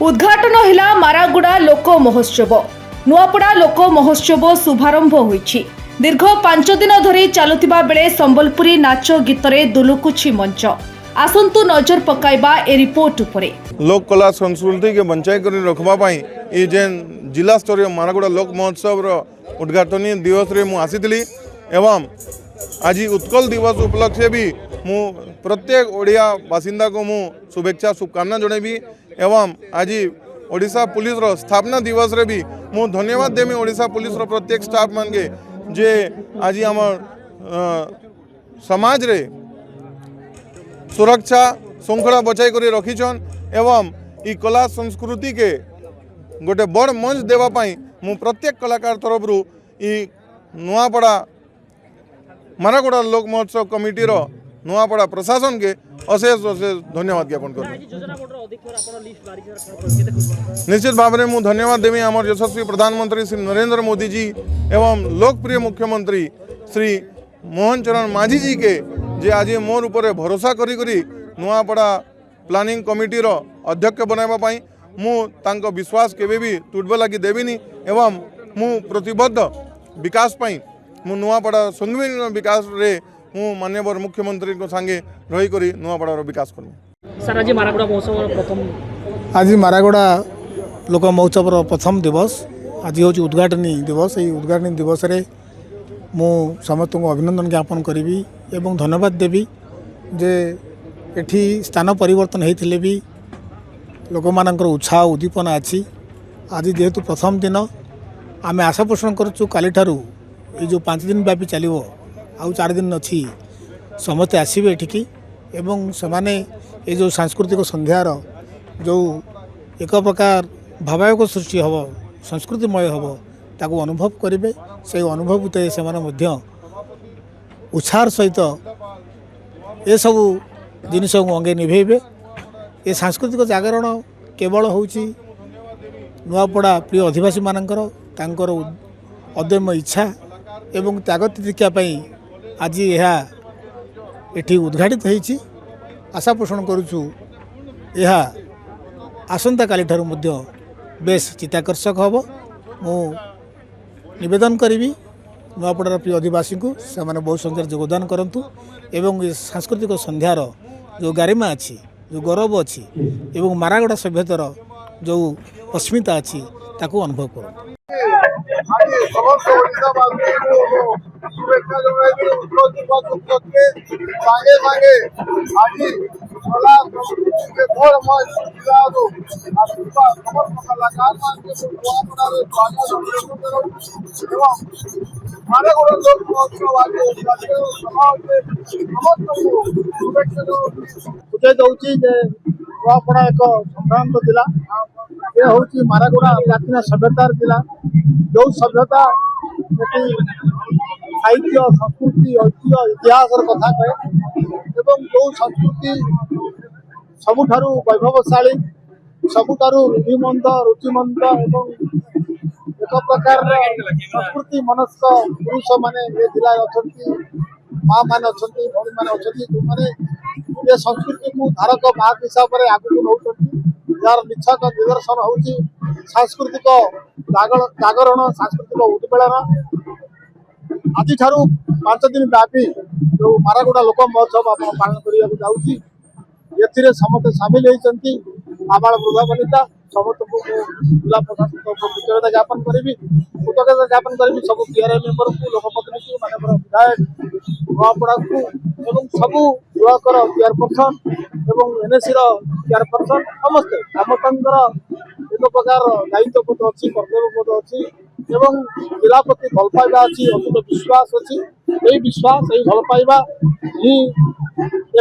उद्घाटन है मारागुड़ा लोक महोत्सव। नुआपड़ा लोक महोत्सव शुभारंभ होईछि। दीर्घ 5 दिन धरी चलुथिबा बेले संबलपुरी नाच गीतरे दुलुकुछि मंच। आसंतु नजर पकाइबा ए रिपोर्ट उपरे। लोक कला संस्कृति के बंचाई कर रखबा पई ई जेन जिला स्तरीय मारागुड़ा लोक महोत्सव रो उद्घाटनी दिवस रे मु आसीतिली एवं आज उत्कल दिवस उपलक्षे भी मु प्रत्येक ओडिया बासिंदा को मु शुभेच्छा शुभकामना जणेबी एवं आज ओडिशा पुलिस रो स्थापना दिवस रे भी मु धन्यवाद देमी ओडिशा पुलिस रो प्रत्येक स्टाफ मान के जे आज हमर समाज रे सुरक्षा श्रृंखला बचाई कर रखीछन एवं ई कला संस्कृति के गोटे बड़ मंच देवाई मु प्रत्येक कलाकार तरफ रू ई नुआपड़ा मारागुड़ा लोक महोत्सव कमिटी रो नुआपड़ा प्रशासन के अशेष अशेष धन्यवाद ज्ञापन कर निश्चित भाव में मुझे धन्यवाद देवी आमर यशस्वी प्रधानमंत्री श्री नरेंद्र मोदी जी एवं लोकप्रिय मुख्यमंत्री श्री मोहन चरण माझी जी के जे आज मोर ऊपर भरोसा करी करी नुआपड़ा प्लानिंग कमिटी रो अध्यक्ष बनाइबा मु तांको विश्वास केबे भी टूटबे लगी देविनी एवं मु प्रतिबद्ध विकास पाई मु नुआपड़ा संगीन विकास रे मु माननीय मुख्यमंत्री को संगे रही करी नुआपड़ा विकास करमी। सर आज मारागुड़ा महोत्सव प्रथम आज मारागुड़ा लोक महोत्सव प्रथम दिवस आज हूँ उद्घाटनी दिवस। ये उद्घाटनी दिवस रे मु समस्त को अभिनंदन ज्ञापन करी एवं धन्यवाद देवी जे एठी स्थान परिवर्तन होते भी लोक मानकर उत्साह उद्दीपना अच्छी। आज जेहेतु प्रथम दिन आम आशा पोषण करूँ काली ठारू ये जो 5 दिन व्यापी चलो आउ 4 दिन अच्छी समस्ते आसवे एठिकी एवं सेमाने ये जो सांस्कृतिक संध्यार जो एक प्रकार भावायक सृष्टि हम संस्कृतिमय हम ताको अनुभव करेंगे से अनुभव से उत्साह सहित ये सब जिनस अंगे निभेबे। ये सांस्कृतिक जागरण केवल हूँ नुआपड़ा प्रिय अधिवासी मानकर तांकर अदम्य इच्छा एवं त्याग तितिक्षापी आज यह एठी उद्घाटित होईछि। आशा पोषण करुछु यह आसंता काली ठारू मध्य बेस चित्ताकर्षक हम। मु निवेदन करी नुआपड़ार प्रिय अधिवासी को से बहुत संख्यार योगदान करंतु एवं ये सांस्कृतिक संध्यार जो गारिमा अच्छी जो गौरव अच्छी एवं मारागुड़ा सभ्यतार जो अस्मिता अच्छी ताको अनुभव करूँ। नुआपड़ा एक संक्रांत जिला ये हूँ मारागुड़ा प्राचीन सभ्यतार जिला जो सभ्यता साहित्य संस्कृति ऐतिह्य इतिहास कथा कहे एवं जो संस्कृति सबुठारु वैभवशाली सबुठारु रुचिमंद रुचिमंद एवं एक प्रकार संस्कृति मनस्क पुरुष माने ये जिला अच्छा माँ मैंने अच्छा भौणी मैंने अच्छा जो मैंने ये संस्कृति को धारक बाग हिसाब से आगू नौ यार निच्छक निदर्शन हूँ सांस्कृतिक जागरण सांस्कृतिक उद्वेलन आज 5 दिन व्यापी जो मारागुड़ा लोक महोत्सव आप पालन करने ए समस्त सामिल होती आबाल वृद्धा वनिता समस्त को जिला प्रशासन कृतज्ञता ज्ञापन करी कृतज्ञता ज्ञापन करी सब पीआरआई मेंबर को लोकप्रतिनिधि मानव विधायक नुआपड़ा को सबू ब्लॉकर चेयरपर्सन एवं एनएसी चेयरपर्सन समस्ते समस्त एक प्रकार दायित्वबोध अच्छी कर्तव्यबोध अच्छी एवं जिला प्रति भल पाइबा अच्छी अतुट विश्वास अच्छी यही विश्वास यही भल पाइबा ही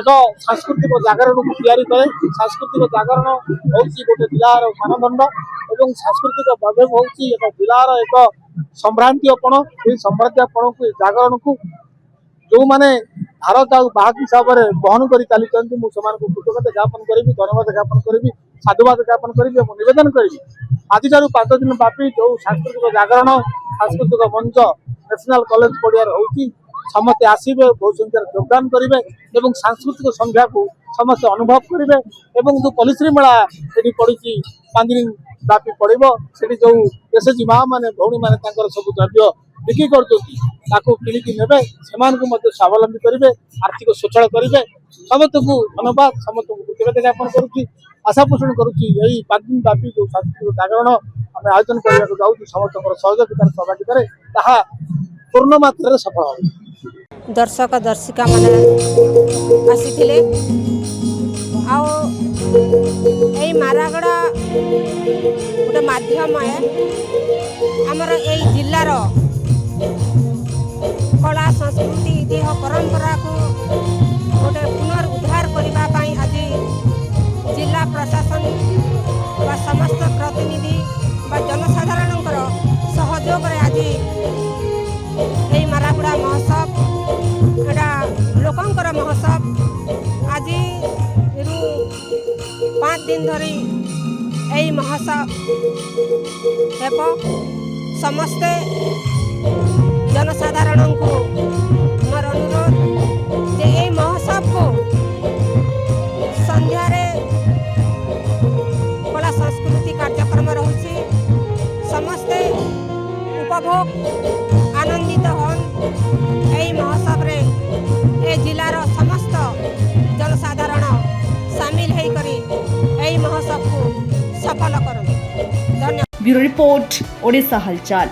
एक सांस्कृतिक जागरण को तैयारी करे। सांस्कृतिक जागरण हूँ गोटे जिलार मानदंड एवं सांस्कृतिक वैभव हूँ एक जिलार एक सम्भ्रांतिपण ये सम्भ्रांतिपण को जागरण को जो मैंने भारत आउ बाहक हिसाब से बहन कर चली मुझे कृतज्ञता ज्ञापन करी धन्यवाद ज्ञापन करी साधुवाद ज्ञापन करी निवेदन करी आज 5 दिन व्यापी जो सांस्कृतिक जागरण सांस्कृतिक मंच नेशनल कॉलेज पड़िया होती समस्ते आसबे बहुत संख्यार योगदान करेंगे और सांस्कृतिक संध्या को समस्त अनुभव करेंगे और जो पलिश्री मेला ये पड़ी 5 दिन व्यापी पड़ो से जो एसएचजी माँ मैंने भौणी मैंने सब द्रव्य बिक्री किणिकी ने स्वावलम्बी करेंगे आर्थिक स्वच्छल करेंगे समस्त को धन्यवाद समस्त को कृतज्ञता ज्ञापन करुच्ची आशा पोषण करुच्ची यही 5 दिन व्यापी जो सांस्कृतिक जागरण आम आयोजन करने जाऊँ समस्त सहयोगितार सहभागितार ताहा पूर्ण मात्रा सफल हो। दर्शक दर्शिका माने आसीथिले आओ एई मारागड़ा गोटे माध्यम है आमर एई जिल्लार कला संस्कृति इतिहास परंपरा को गोटे पुनरुद्धार करबा पई आज जिला प्रशासन व समस्त प्रतिनिधि व जनसाधारण सहयोग आज यही मारागुड़ा महोत्सव एटा लोकंकर महोत्सव आज 5 दिन धरी यही महोत्सव हेब समस्ते जनसाधारण को मोर अनुरोध जे यही महोत्सव को संध्यारे कला संस्कृति कार्यक्रम रही समस्ते उपभोग आनंदित हन यही महोत्सव रे ए जिलार समस्त जनसाधारण सामिल होकर यही महोत्सव को सफल करन। धन्यवाद। ब्यूरो रिपोर्ट ओडिशा हलचल।